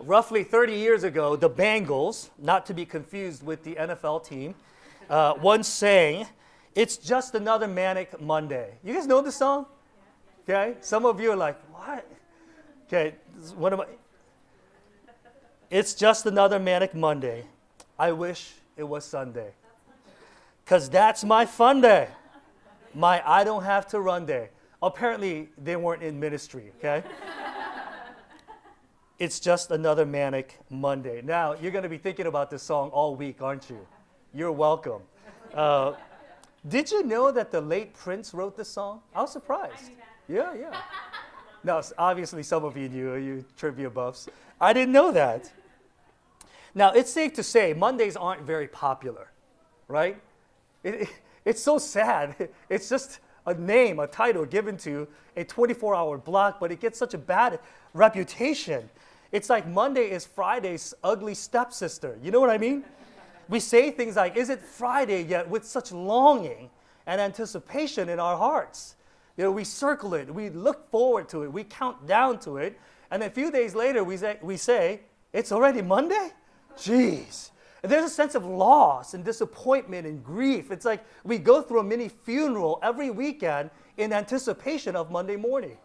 roughly 30 years ago, the Bengals, not to be confused with the NFL team, once sang, "It's just another Manic Monday." You guys know the song? Okay, some of you are like, what? Okay, what am I? It's just another Manic Monday. I wish it was Sunday. Because that's my fun day. My I don't have to run day. Apparently, they weren't in ministry, okay? It's just another Manic Monday. Now, you're going to be thinking about this song all week, aren't you? You're welcome. Did you know that the late Prince wrote this song? I was surprised. Yeah. Now, obviously, some of you knew, you trivia buffs. I didn't know that. Now, it's safe to say Mondays aren't very popular, right? It's so sad. It's just a name, a title given to a 24-hour block, but it gets such a bad reputation. It's like Monday is Friday's ugly stepsister. You know what I mean? We say things like, "Is it Friday yet?" with such longing and anticipation in our hearts. You know, we circle it, we look forward to it, we count down to it, and a few days later we say, "It's already Monday?" Jeez. And there's a sense of loss and disappointment and grief. It's like we go through a mini funeral every weekend in anticipation of Monday morning.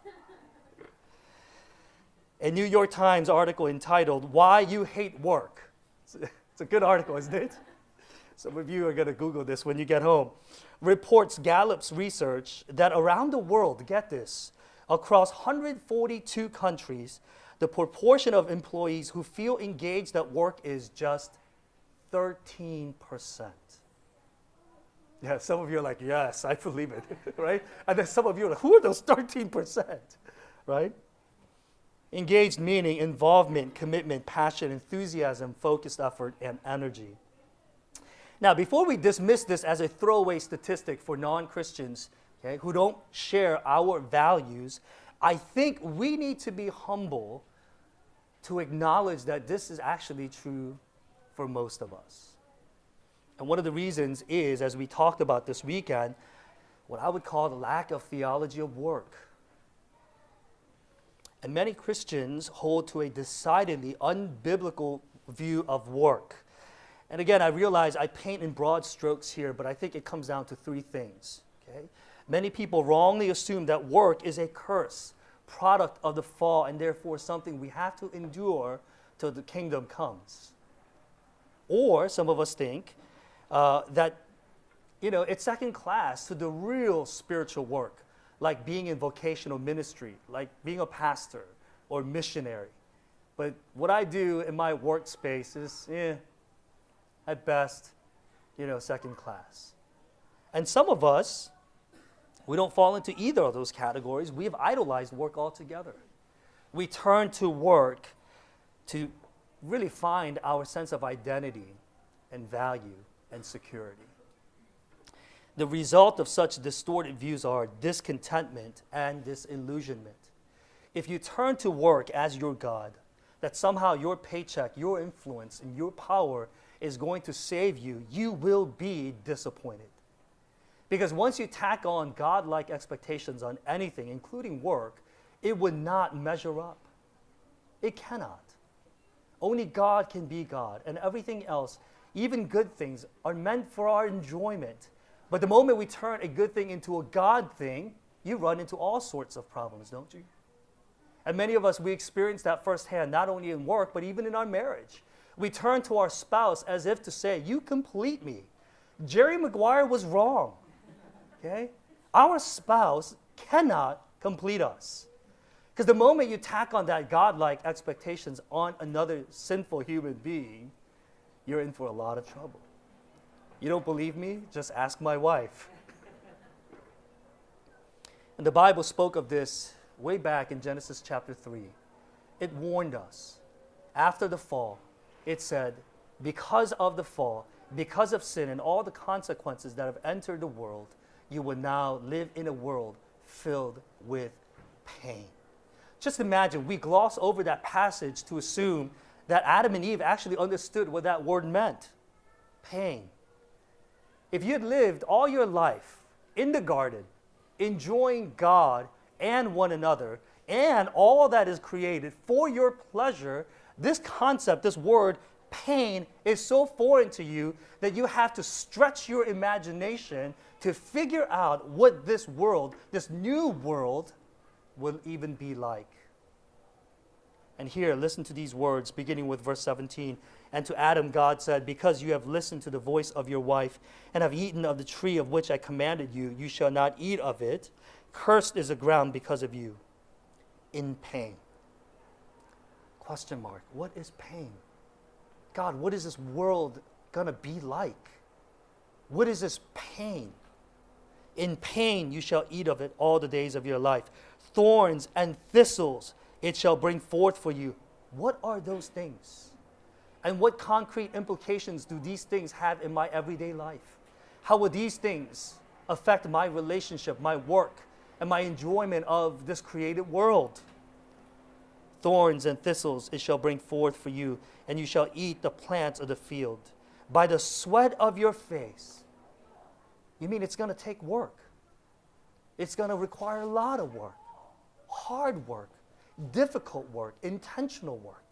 A New York Times article entitled, "Why You Hate Work." It's a good article, isn't it? Some of you are going to Google this when you get home. Reports Gallup's research that around the world, get this, across 142 countries, the proportion of employees who feel engaged at work is just 13%. Yeah, some of you are like, "Yes, I believe it," right? And then some of you are like, "Who are those 13%?" Right? Engaged meaning involvement, commitment, passion, enthusiasm, focused effort, and energy. Now, before we dismiss this as a throwaway statistic for non-Christians, okay, who don't share our values, I think we need to be humble to acknowledge that this is actually true for most of us. And one of the reasons is, as we talked about this weekend, what I would call the lack of theology of work. And many Christians hold to a decidedly unbiblical view of work. And again, I realize I paint in broad strokes here, but I think it comes down to three things. Okay? Many people wrongly assume that work is a curse, product of the fall, and therefore something we have to endure till the kingdom comes. Or some of us think that it's second class to the real spiritual work, like being in vocational ministry, like being a pastor or missionary. But what I do in my workspace is, at best, second class. And some of us, we don't fall into either of those categories. We have idolized work altogether. We turn to work to really find our sense of identity and value and security. The result of such distorted views are discontentment and disillusionment. If you turn to work as your God, that somehow your paycheck, your influence, and your power is going to save you, you will be disappointed. Because once you tack on God-like expectations on anything, including work, it would not measure up. It cannot. Only God can be God, and everything else, even good things, are meant for our enjoyment. But the moment we turn a good thing into a God thing, you run into all sorts of problems, don't you? And many of us, we experience that firsthand, not only in work, but even in our marriage. We turn to our spouse as if to say, "You complete me." Jerry Maguire was wrong. Okay? Our spouse cannot complete us. Because the moment you tack on that God-like expectations on another sinful human being, you're in for a lot of trouble. You don't believe me? Just ask my wife. And the Bible spoke of this way back in Genesis chapter 3. It warned us. After the fall, it said, because of the fall, because of sin and all the consequences that have entered the world, you will now live in a world filled with pain. Just imagine, we gloss over that passage to assume that Adam and Eve actually understood what that word meant. Pain. If you had lived all your life in the garden, enjoying God and one another, and all that is created for your pleasure, this concept, this word, pain, is so foreign to you that you have to stretch your imagination to figure out what this world, this new world, will even be like. And here, listen to these words, beginning with verse 17. And to Adam God said, because you have listened to the voice of your wife, and have eaten of the tree of which I commanded you, you shall not eat of it. Cursed is the ground because of you. In pain. Question mark. What is pain? God, what is this world going to be like? What is this pain? In pain you shall eat of it all the days of your life. Thorns and thistles it shall bring forth for you. What are those things? And what concrete implications do these things have in my everyday life? How will these things affect my relationship, my work, and my enjoyment of this created world? Thorns and thistles it shall bring forth for you, and you shall eat the plants of the field. By the sweat of your face. You mean it's going to take work? It's going to require a lot of work, hard work, difficult work, intentional work.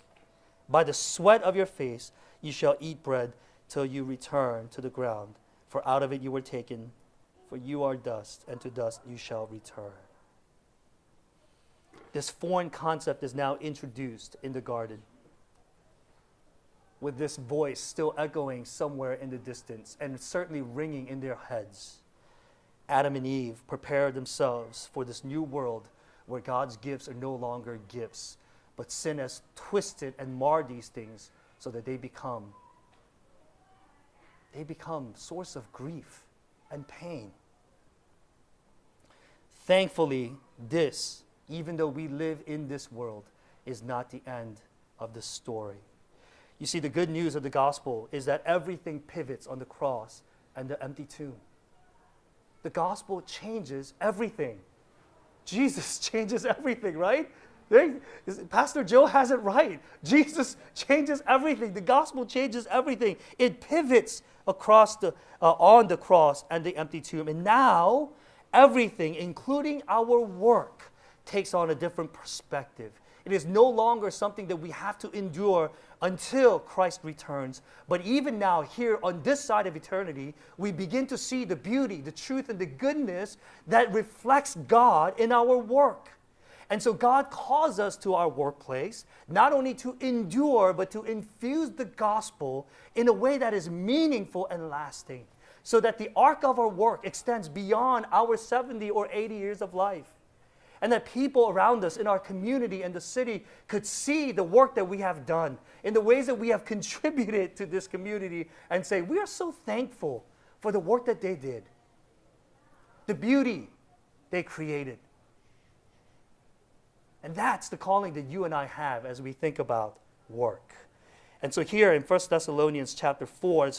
By the sweat of your face you shall eat bread till you return to the ground. For out of it you were taken, for you are dust, and to dust you shall return. This foreign concept is now introduced in the garden, with this voice still echoing somewhere in the distance and certainly ringing in their heads. Adam and Eve prepared themselves for this new world where God's gifts are no longer gifts, but sin has twisted and marred these things so that they become source of grief and pain. Thankfully, this, even though we live in this world, is not the end of the story. You see, the good news of the gospel is that everything pivots on the cross and the empty tomb. The gospel changes everything. Jesus changes everything, right? Pastor Joe has it right. Jesus changes everything. The gospel changes everything. It pivots across on the cross and the empty tomb. And now, everything, including our work, takes on a different perspective. It is no longer something that we have to endure until Christ returns. But even now, here on this side of eternity, we begin to see the beauty, the truth, and the goodness that reflects God in our work. And so God calls us to our workplace, not only to endure, but to infuse the gospel in a way that is meaningful and lasting, so that the arc of our work extends beyond our 70 or 80 years of life. And that people around us in our community and the city could see the work that we have done in the ways that we have contributed to this community and say, we are so thankful for the work that they did, the beauty they created. And that's the calling that you and I have as we think about work. And so here in 1 Thessalonians chapter 4,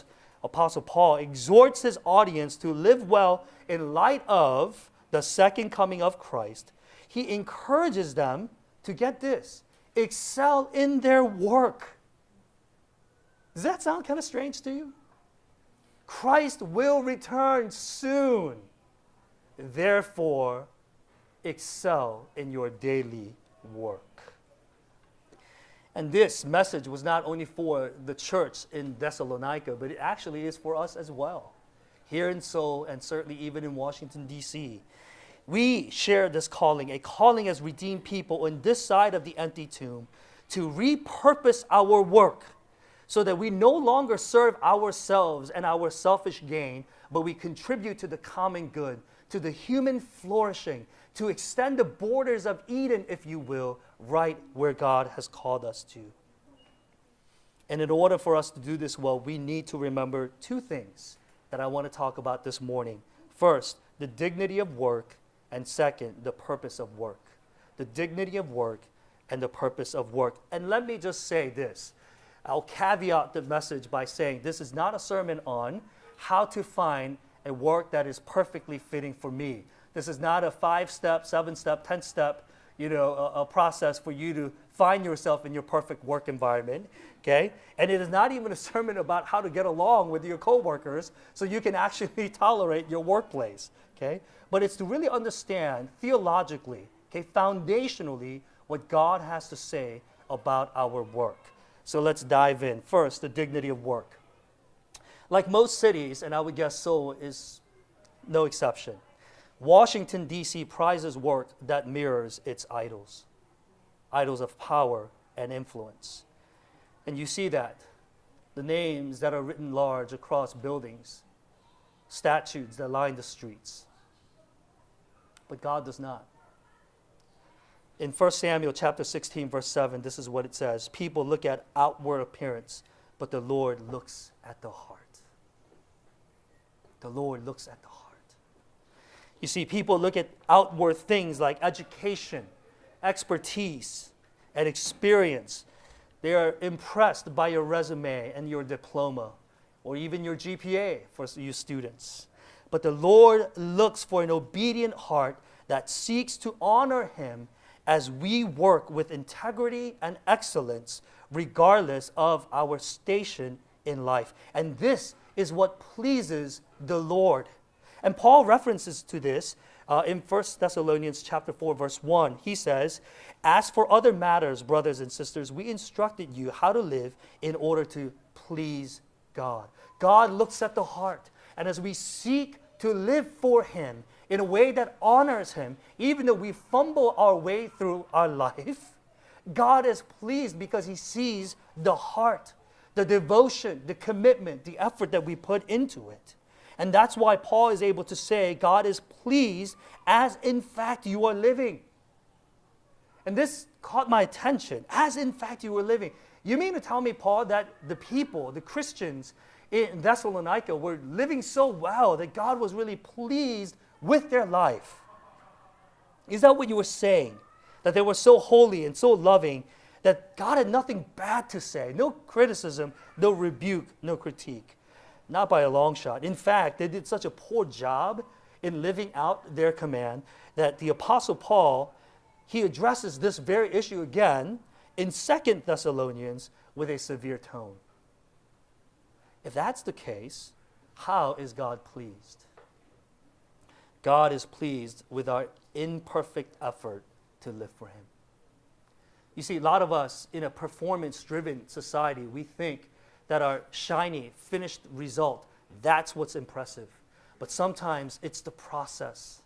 Apostle Paul exhorts his audience to live well in light of the second coming of Christ. He encourages them to get this, excel in their work. Does that sound kind of strange to you? Christ will return soon. Therefore, excel in your daily work. And this message was not only for the church in Thessalonica, but it actually is for us as well. Here in Seoul and certainly even in Washington, D.C., we share this calling, a calling as redeemed people on this side of the empty tomb, to repurpose our work so that we no longer serve ourselves and our selfish gain, but we contribute to the common good, to the human flourishing, to extend the borders of Eden, if you will, right where God has called us to. And in order for us to do this well, we need to remember two things that I want to talk about this morning. First, the dignity of work, and second, the purpose of work. The dignity of work and the purpose of work. And let me just say this. I'll caveat the message by saying this is not a sermon on how to find a work that is perfectly fitting for me. This is not a 5-step, 7-step, 10-step, a process for you to find yourself in your perfect work environment, okay? And it is not even a sermon about how to get along with your coworkers so you can actually tolerate your workplace, okay? But it's to really understand theologically, okay, foundationally, what God has to say about our work. So let's dive in. First, the dignity of work. Like most cities, and I would guess Seoul is no exception, Washington, D.C. prizes work that mirrors its idols of power and influence. And you see that. The names that are written large across buildings, statues that line the streets. But God does not. In 1 Samuel chapter 16, verse 7, this is what it says. People look at outward appearance, but the Lord looks at the heart. The Lord looks at the heart. You see, people look at outward things like education, expertise, and experience. They are impressed by your resume and your diploma, or even your GPA for you students. But the Lord looks for an obedient heart that seeks to honor Him as we work with integrity and excellence, regardless of our station in life. And this is what pleases the Lord. And Paul references to this in 1 Thessalonians chapter 4, verse 1. He says, "As for other matters, brothers and sisters, we instructed you how to live in order to please God." God looks at the heart. And as we seek to live for Him in a way that honors Him, even though we fumble our way through our life, God is pleased because He sees the heart, the devotion, the commitment, the effort that we put into it. And that's why Paul is able to say, God is pleased as in fact you are living. And this caught my attention, as in fact you were living. You mean to tell me, Paul, that the people, the Christians in Thessalonica were living so well that God was really pleased with their life? Is that what you were saying? That they were so holy and so loving that God had nothing bad to say, no criticism, no rebuke, no critique? Not by a long shot. In fact, they did such a poor job in living out their command that the Apostle Paul, he addresses this very issue again in 2 Thessalonians with a severe tone. If that's the case, how is God pleased? God is pleased with our imperfect effort to live for Him. You see, a lot of us in a performance-driven society, we think that our shiny, finished result, that's what's impressive. But sometimes it's the process,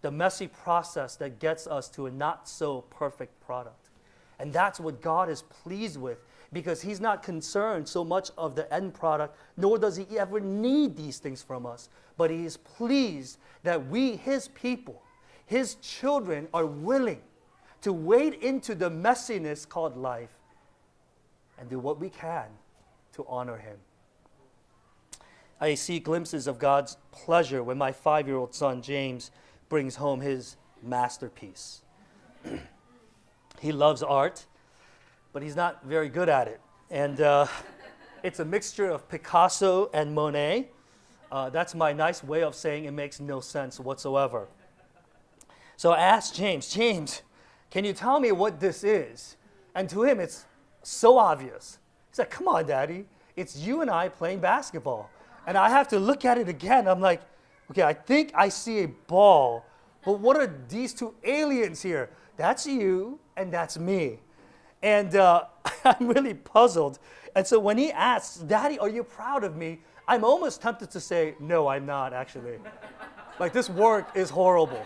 the messy process that gets us to a not-so-perfect product. And that's what God is pleased with, because He's not concerned so much of the end product, nor does He ever need these things from us. But He is pleased that we, His people, His children, are willing to wade into the messiness called life and do what we can to honor Him. I see glimpses of God's pleasure when my 5-year-old son, James, brings home his masterpiece. He loves art, but he's not very good at it. And it's a mixture of Picasso and Monet. That's my nice way of saying it makes no sense whatsoever. So I asked James, can you tell me what this is? And to him, it's so obvious. He's like, come on, Daddy. It's you and I playing basketball. And I have to look at it again. I'm like, okay, I think I see a ball, but what are these two aliens here? That's you and that's me. And I'm really puzzled. And so when he asks, Daddy, are you proud of me? I'm almost tempted to say, no, I'm not actually. Like, this work is horrible.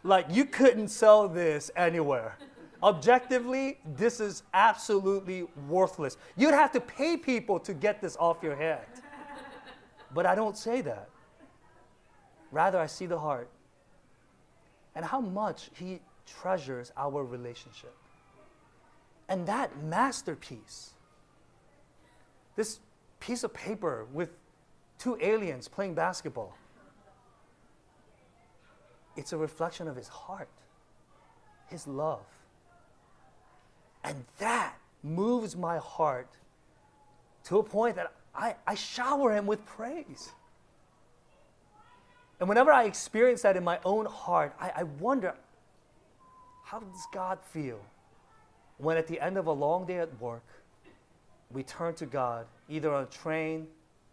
Like, you couldn't sell this anywhere. Objectively, this is absolutely worthless. You'd have to pay people to get this off your head. But I don't say that. Rather, I see the heart and how much He treasures our relationship. And that masterpiece, this piece of paper with two aliens playing basketball, it's a reflection of His heart, His love. And that moves my heart to a point that I shower Him with praise. And whenever I experience that in my own heart, I wonder, how does God feel when at the end of a long day at work, we turn to God, either on a train,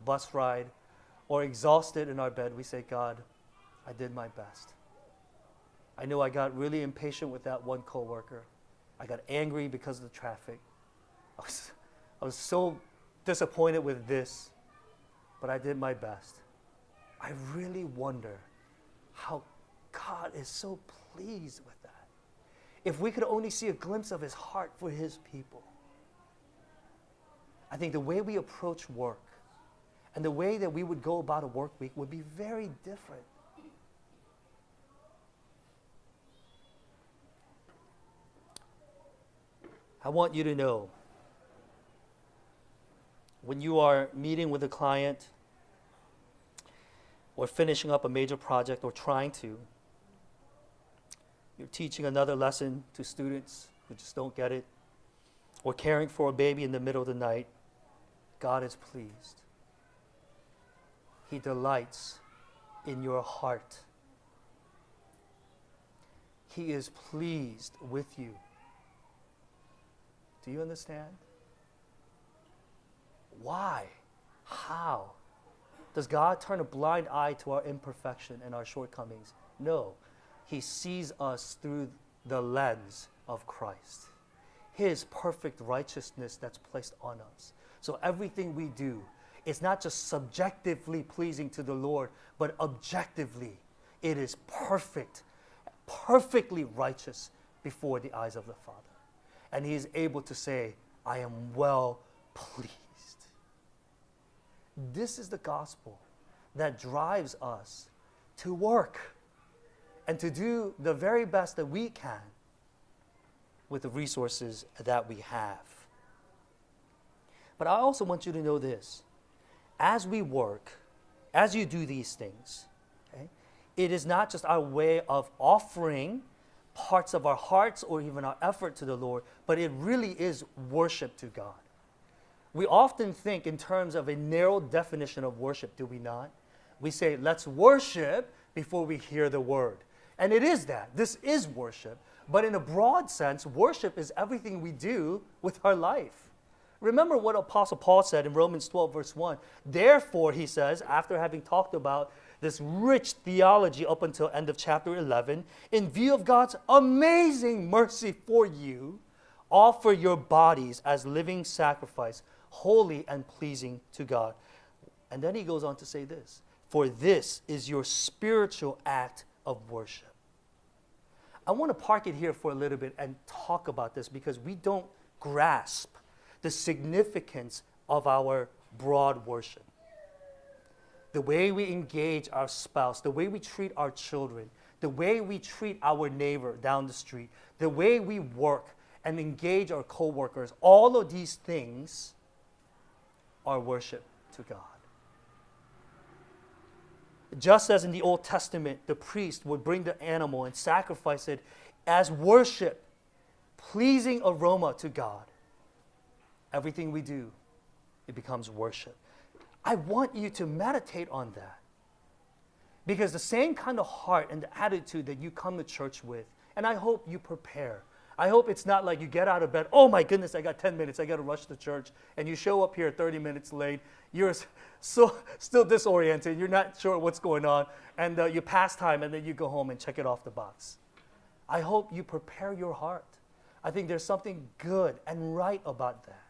bus ride, or exhausted in our bed, we say, God, I did my best. I know I got really impatient with that one coworker. I got angry because of the traffic. I was so disappointed with this, but I did my best. I really wonder how God is so pleased with that. If we could only see a glimpse of his heart for his people. I think the way we approach work and the way that we would go about a work week would be very different. I want you to know, when you are meeting with a client or finishing up a major project or trying to, you're teaching another lesson to students who just don't get it, or caring for a baby in the middle of the night, God is pleased. He delights in your heart. He is pleased with you. Do you understand? Why? How? Does God turn a blind eye to our imperfection and our shortcomings? No. He sees us through the lens of Christ. His perfect righteousness that's placed on us. So everything we do is not just subjectively pleasing to the Lord, but objectively it is perfect, perfectly righteous before the eyes of the Father. And he is able to say, I am well pleased. This is the gospel that drives us to work and to do the very best that we can with the resources that we have. But I also want you to know this. As we work, as you do these things, okay, it is not just our way of offering parts of our hearts or even our effort to the Lord, but it really is worship to God. We often think in terms of a narrow definition of worship, do we not? We say, let's worship before we hear the word. And it is that. This is worship. But in a broad sense, worship is everything we do with our life. Remember what Apostle Paul said in Romans 12, verse 1. Therefore, he says, after having talked about this rich theology up until end of chapter 11, in view of God's amazing mercy for you, offer your bodies as living sacrifice, holy and pleasing to God. And then he goes on to say this, for this is your spiritual act of worship. I want to park it here for a little bit and talk about this because we don't grasp the significance of our broad worship. The way we engage our spouse, the way we treat our children, the way we treat our neighbor down the street, the way we work and engage our co-workers, all of these things are worship to God. Just as in the Old Testament, the priest would bring the animal and sacrifice it as worship, pleasing aroma to God. Everything we do, it becomes worship. I want you to meditate on that. Because the same kind of heart and the attitude that you come to church with, and I hope you prepare. I hope it's not like you get out of bed, oh my goodness, I got 10 minutes, I got to rush to church, and you show up here 30 minutes late, you're still disoriented, you're not sure what's going on, and you pass time, and then you go home and check it off the box. I hope you prepare your heart. I think there's something good and right about that.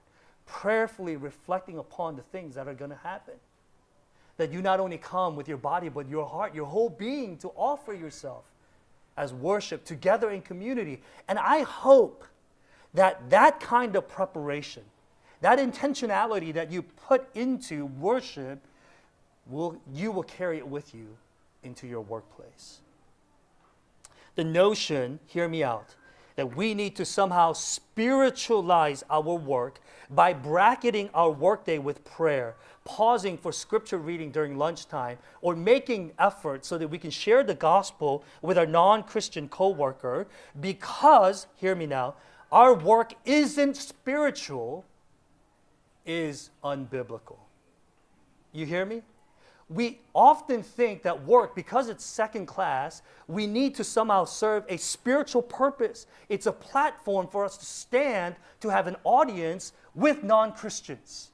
Prayerfully reflecting upon the things that are going to happen. That you not only come with your body, but your heart, your whole being to offer yourself as worship together in community. And I hope that that kind of preparation, that intentionality that you put into worship, you will carry it with you into your workplace. The notion, hear me out, that we need to somehow spiritualize our work by bracketing our workday with prayer, pausing for scripture reading during lunchtime, or making effort so that we can share the gospel with our non-Christian co-worker because, hear me now, our work isn't spiritual, is unbiblical. You hear me? We often think that work, because it's second class, we need to somehow serve a spiritual purpose. It's a platform for us to stand to have an audience with non-Christians.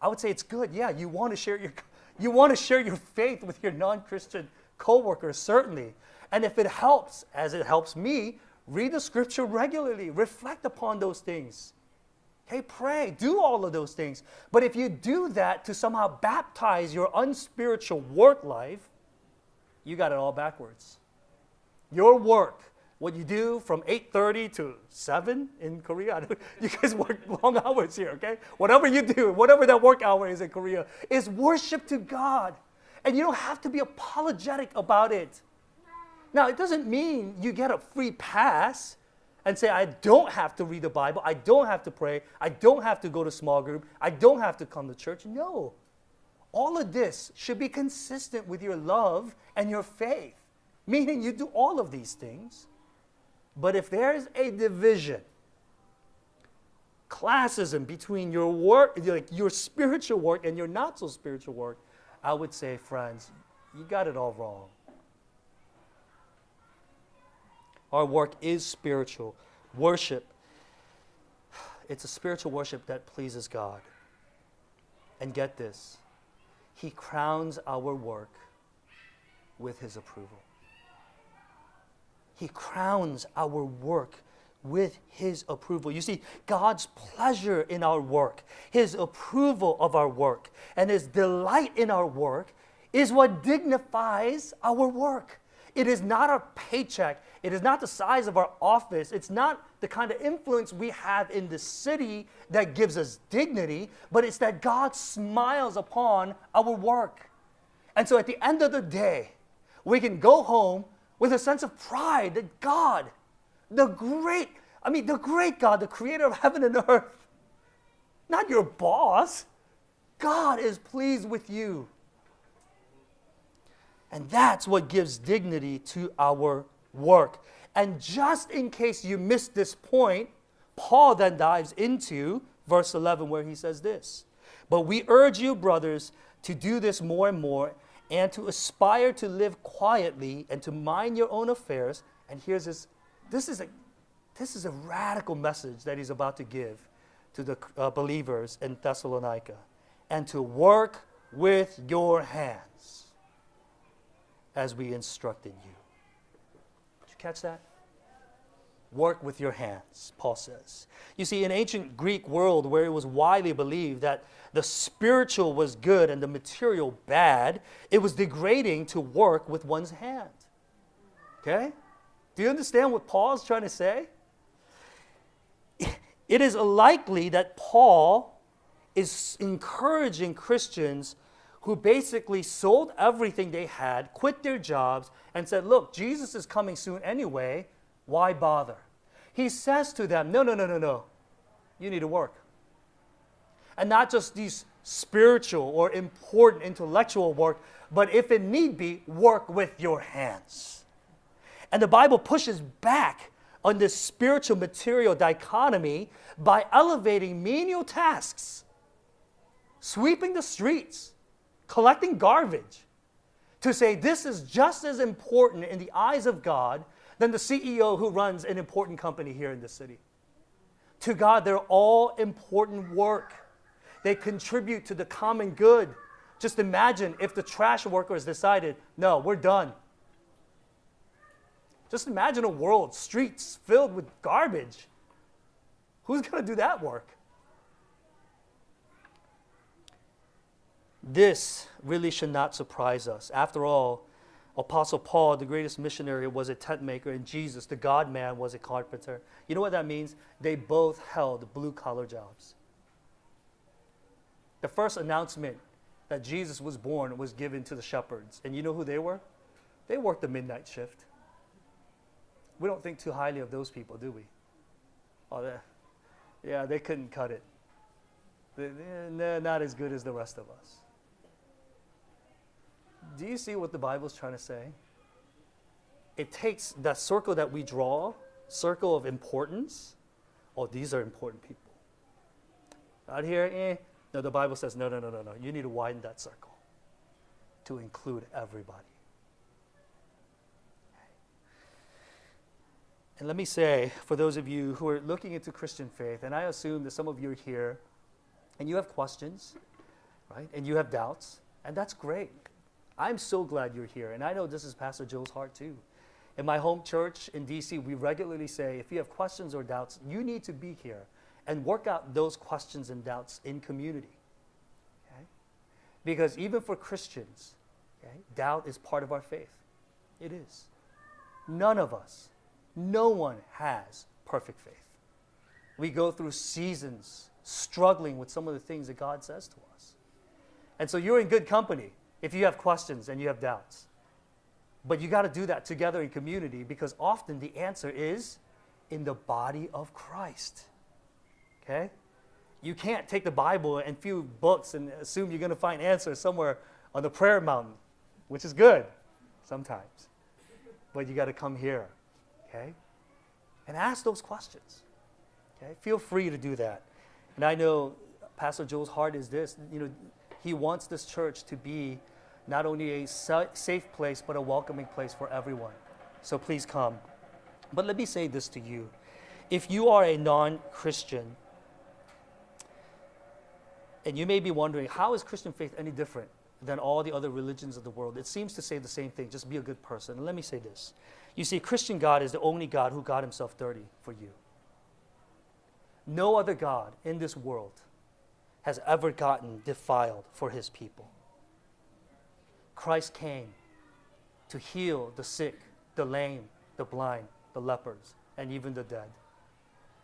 I would say it's good. Yeah, you want to share your faith with your non-Christian co-workers, certainly. And if it helps, as it helps me, Read the scripture regularly. Reflect upon those things. Okay, pray. Do all of those things. But if you do that to somehow baptize your unspiritual work life, you got it all backwards. Your work, what you do from 8:30 to 7 in Korea, you guys work long hours here, okay? Whatever you do, whatever that work hour is in Korea, is worship to God. And you don't have to be apologetic about it. Now, it doesn't mean you get a free pass and say, I don't have to read the Bible, I don't have to pray, I don't have to go to small group, I don't have to come to church. No. All of this should be consistent with your love and your faith, meaning you do all of these things. But if there's a division, classism between your work, like your spiritual work and your not so spiritual work, I would say, friends, you got it all wrong. Our work is spiritual worship. It's a spiritual worship that pleases God. And get this, He crowns our work with His approval. He crowns our work with His approval. You see, God's pleasure in our work, His approval of our work, and His delight in our work is what dignifies our work. It is not our paycheck. It is not the size of our office. It's not the kind of influence we have in the city that gives us dignity, but it's that God smiles upon our work. And so at the end of the day, we can go home with a sense of pride that God, the great God, the creator of heaven and earth, not your boss, God is pleased with you. And that's what gives dignity to our work. And just in case you missed this point, Paul then dives into verse 11 where he says this. But we urge you, brothers, to do this more and more and to aspire to live quietly and to mind your own affairs. And here's this is a radical message that he's about to give to the believers in Thessalonica. And to work with your hands as we instructed you. Did you catch that? Work with your hands, Paul says. You see, in ancient Greek world where it was widely believed that the spiritual was good and the material bad, it was degrading to work with one's hand. Okay? Do you understand what Paul's trying to say? It is likely that Paul is encouraging Christians who basically sold everything they had, quit their jobs, and said, look, Jesus is coming soon anyway, why bother? He says to them, no. You need to work. And not just these spiritual or important intellectual work, but if it need be, work with your hands. And the Bible pushes back on this spiritual material dichotomy by elevating menial tasks, sweeping the streets, collecting garbage, to say this is just as important in the eyes of God than the CEO who runs an important company here in the city. To God, they're all important work. They contribute to the common good. Just imagine if the trash workers decided, no, we're done. Just imagine a world, streets filled with garbage. Who's going to do that work? This really should not surprise us. After all, Apostle Paul, the greatest missionary, was a tent maker, and Jesus, the God-man, was a carpenter. You know what that means? They both held blue-collar jobs. The first announcement that Jesus was born was given to the shepherds. And you know who they were? They worked the midnight shift. We don't think too highly of those people, do we? Oh, they couldn't cut it. They're not as good as the rest of us. Do you see what the Bible's trying to say? It takes that circle that we draw, circle of importance. Oh, these are important people. Out here, No, the Bible says, no. You need to widen that circle to include everybody. And let me say, for those of you who are looking into Christian faith, and I assume that some of you are here, and you have questions, right? And you have doubts, and that's great. I'm so glad you're here, and I know this is Pastor Joe's heart too. In my home church in DC, we regularly say, if you have questions or doubts, you need to be here and work out those questions and doubts in community. Okay? Because even for Christians, okay, doubt is part of our faith. It is. None of us, no one has perfect faith. We go through seasons struggling with some of the things that God says to us. And so you're in good company if you have questions and you have doubts. But you got to do that together in community, because often the answer is in the body of Christ. Okay? You can't take the Bible and few books and assume you're going to find answers somewhere on the prayer mountain, which is good sometimes. But you got to come here, okay? And ask those questions. Okay? Feel free to do that. And I know Pastor Joel's heart is this, he wants this church to be not only a safe place, but a welcoming place for everyone. So please come. But let me say this to you. If you are a non-Christian, and you may be wondering, how is Christian faith any different than all the other religions of the world? It seems to say the same thing, just be a good person. And let me say this. You see, Christian God is the only God who got himself dirty for you. No other God in this world has ever gotten defiled for his people. Christ came to heal the sick, the lame, the blind, the lepers, and even the dead.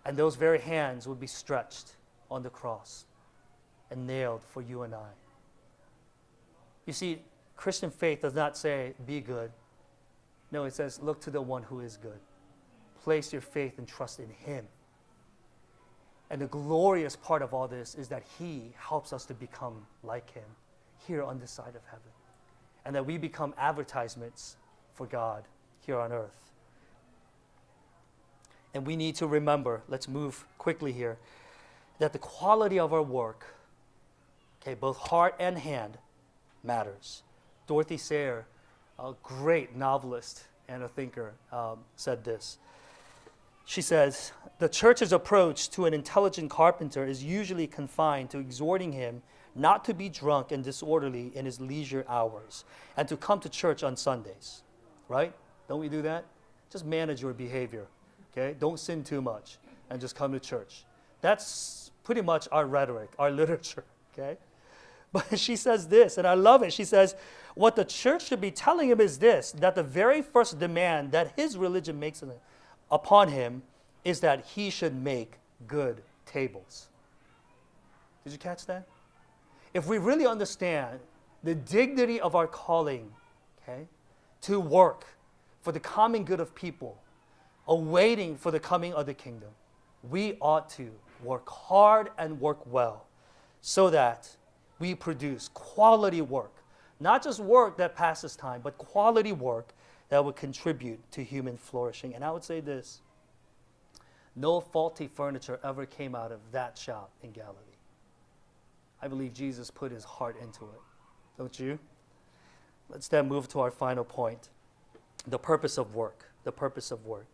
And those very hands would be stretched on the cross and nailed for you and I. You see, Christian faith does not say, be good. No, it says, look to the one who is good. Place your faith and trust in him. And the glorious part of all this is that he helps us to become like him here on this side of heaven. And that we become advertisements for God here on earth. And we need to remember, let's move quickly here, that the quality of our work, okay, both heart and hand, matters. Dorothy Sayre, a great novelist and a thinker, said this. She says, the church's approach to an intelligent carpenter is usually confined to exhorting him not to be drunk and disorderly in his leisure hours, and to come to church on Sundays. Right? Don't we do that? Just manage your behavior. Okay? Don't sin too much and just come to church. That's pretty much our rhetoric, our literature. Okay? But she says this, and I love it. She says, what the church should be telling him is this, that the very first demand that his religion makes upon him is that he should make good tables. Did you catch that? If we really understand the dignity of our calling, okay, to work for the common good of people, awaiting for the coming of the kingdom, we ought to work hard and work well so that we produce quality work, not just work that passes time, but quality work that would contribute to human flourishing. And I would say this, no faulty furniture ever came out of that shop in Galilee. I believe Jesus put his heart into it. Don't you? Let's then move to our final point, the purpose of work. The purpose of work.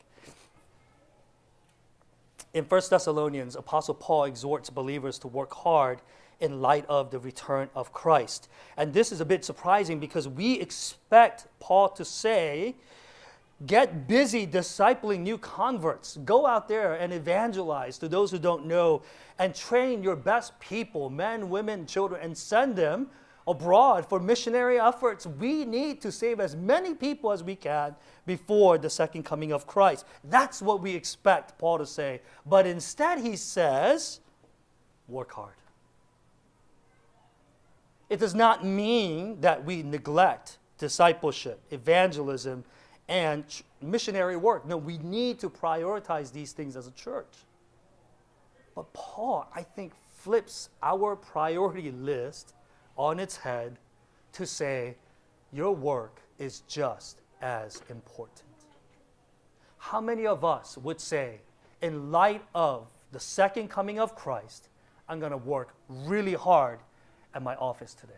In 1 Thessalonians, Apostle Paul exhorts believers to work hard in light of the return of Christ. And this is a bit surprising because we expect Paul to say, get busy discipling new converts. Go out there and evangelize to those who don't know and train your best people, men, women, children, and send them abroad for missionary efforts. We need to save as many people as we can before the second coming of Christ. That's what we expect Paul to say. But instead he says, work hard. It does not mean that we neglect discipleship, evangelism, and missionary work. No, we need to prioritize these things as a church. But Paul, I think, flips our priority list on its head to say, your work is just as important. How many of us would say, in light of the second coming of Christ, I'm going to work really hard at my office today?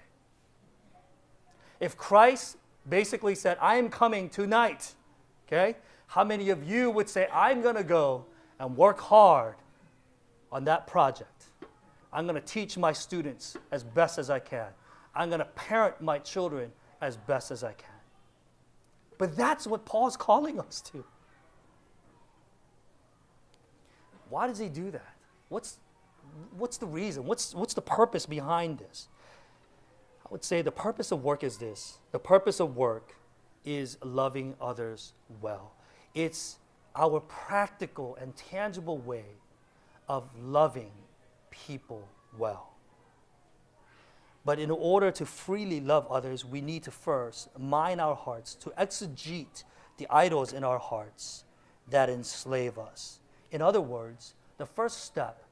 If Christ basically said, I am coming tonight, okay? How many of you would say, I'm going to go and work hard on that project? I'm going to teach my students as best as I can. I'm going to parent my children as best as I can. But that's what Paul's calling us to. Why does he do that? What's the reason? What's the purpose behind this? I would say the purpose of work is this. The purpose of work is loving others well. It's our practical and tangible way of loving people well. But in order to freely love others, we need to first mind our hearts, to exegete the idols in our hearts that enslave us. In other words, the first step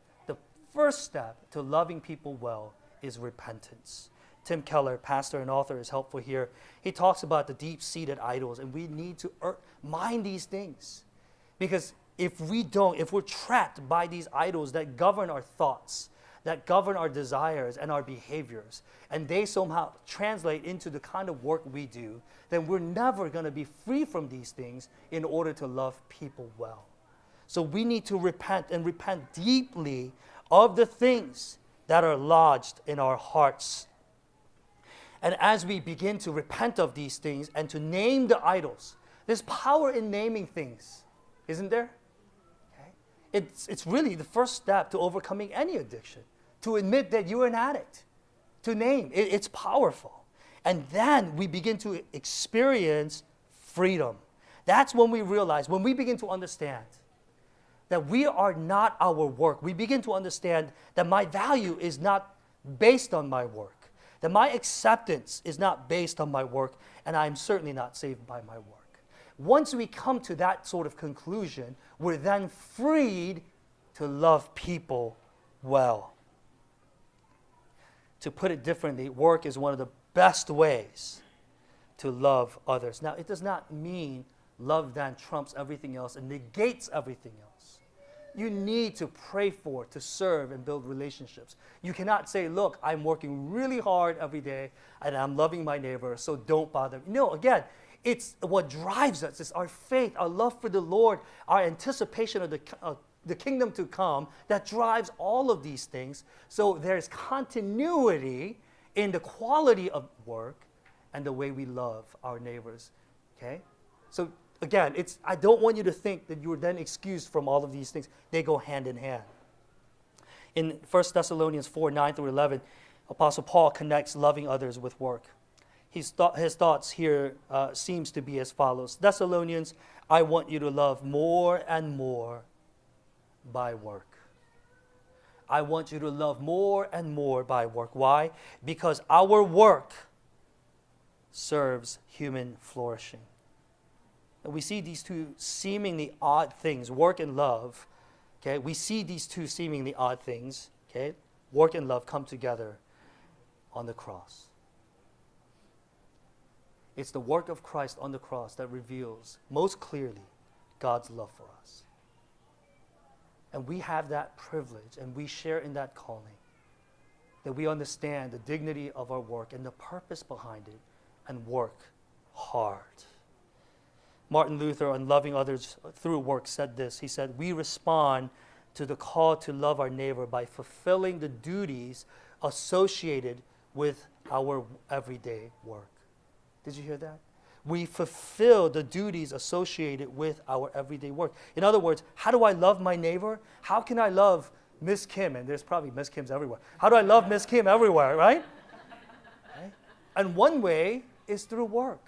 to loving people well is repentance. Tim Keller, pastor and author, is helpful here. He talks about the deep-seated idols, and we need to mind these things. Because if we're trapped by these idols that govern our thoughts, that govern our desires and our behaviors, and they somehow translate into the kind of work we do, then we're never going to be free from these things in order to love people well. So we need to repent, and repent deeply of the things that are lodged in our hearts. And as we begin to repent of these things and to name the idols, there's power in naming things, isn't there? Okay. It's really the first step to overcoming any addiction, to admit that you're an addict, to name. It's powerful. And then we begin to experience freedom. That's when we realize, when we begin to understand that we are not our work, we begin to understand that my value is not based on my work, that my acceptance is not based on my work, and I'm certainly not saved by my work. Once we come to that sort of conclusion, we're then freed to love people well. To put it differently, work is one of the best ways to love others. Now, it does not mean love then trumps everything else and negates everything else. You need to pray for, to serve, and build relationships. You cannot say, look, I'm working really hard every day, and I'm loving my neighbor, so don't bother me. No, again, it's what drives us. It's our faith, our love for the Lord, our anticipation of the kingdom to come that drives all of these things. So there's continuity in the quality of work and the way we love our neighbors. Okay? So again, I don't want you to think that you are then excused from all of these things. They go hand in hand. In 1 Thessalonians 4, 9 through 11, Apostle Paul connects loving others with work. His thoughts here seems to be as follows. Thessalonians, I want you to love more and more by work. I want you to love more and more by work. Why? Because our work serves human flourishing. And we see these two seemingly odd things, work and love. Okay, we see these two seemingly odd things, okay, work and love, come together on the cross. It's the work of Christ on the cross that reveals most clearly God's love for us. And we have that privilege, and we share in that calling, that we understand the dignity of our work and the purpose behind it, and work hard. Martin Luther, on loving others through work, said this. He said, we respond to the call to love our neighbor by fulfilling the duties associated with our everyday work. Did you hear that? We fulfill the duties associated with our everyday work. In other words, how do I love my neighbor? How can I love Miss Kim? And there's probably Miss Kims everywhere. How do I love Miss Kim everywhere, right? Okay? And one way is through work.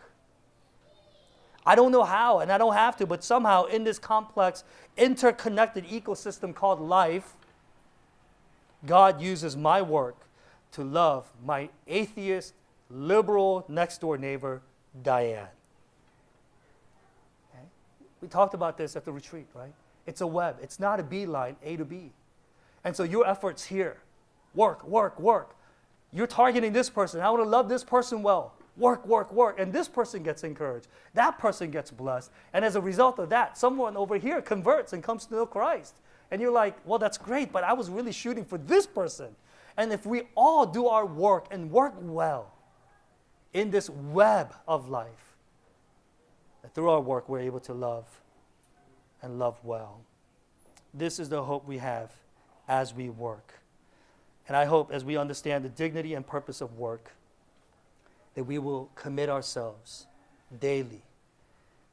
I don't know how, and I don't have to, but somehow in this complex, interconnected ecosystem called life, God uses my work to love my atheist, liberal, next-door neighbor, Diane. Okay? We talked about this at the retreat, right? It's a web. It's not a beeline, A to B. And so your efforts here, work. You're targeting this person. I want to love this person well. Work. And this person gets encouraged. That person gets blessed. And as a result of that, someone over here converts and comes to know Christ. And you're like, well, that's great, but I was really shooting for this person. And if we all do our work and work well in this web of life, that through our work we're able to love and love well. This is the hope we have as we work. And I hope as we understand the dignity and purpose of work, that we will commit ourselves daily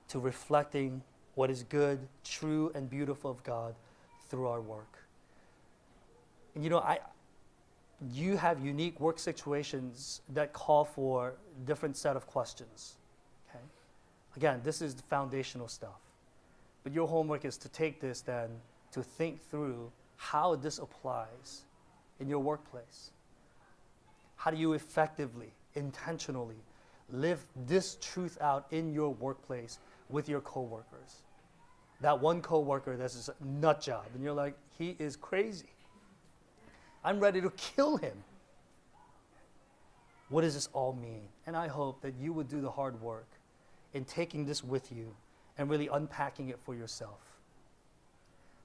to reflecting what is good, true, and beautiful of God through our work. And you have unique work situations that call for different set of questions. Okay? Again, this is the foundational stuff. But your homework is to take this then to think through how this applies in your workplace. How do you effectively, intentionally live this truth out in your workplace with your coworkers? That one coworker that's just a nut job, and you're like, he is crazy. I'm ready to kill him. What does this all mean? And I hope that you would do the hard work in taking this with you and really unpacking it for yourself,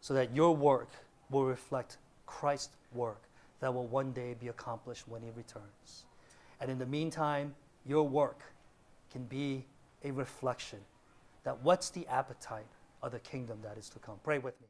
so that your work will reflect Christ's work that will one day be accomplished when he returns. And in the meantime, your work can be a reflection that what's the appetite of the kingdom that is to come. Pray with me.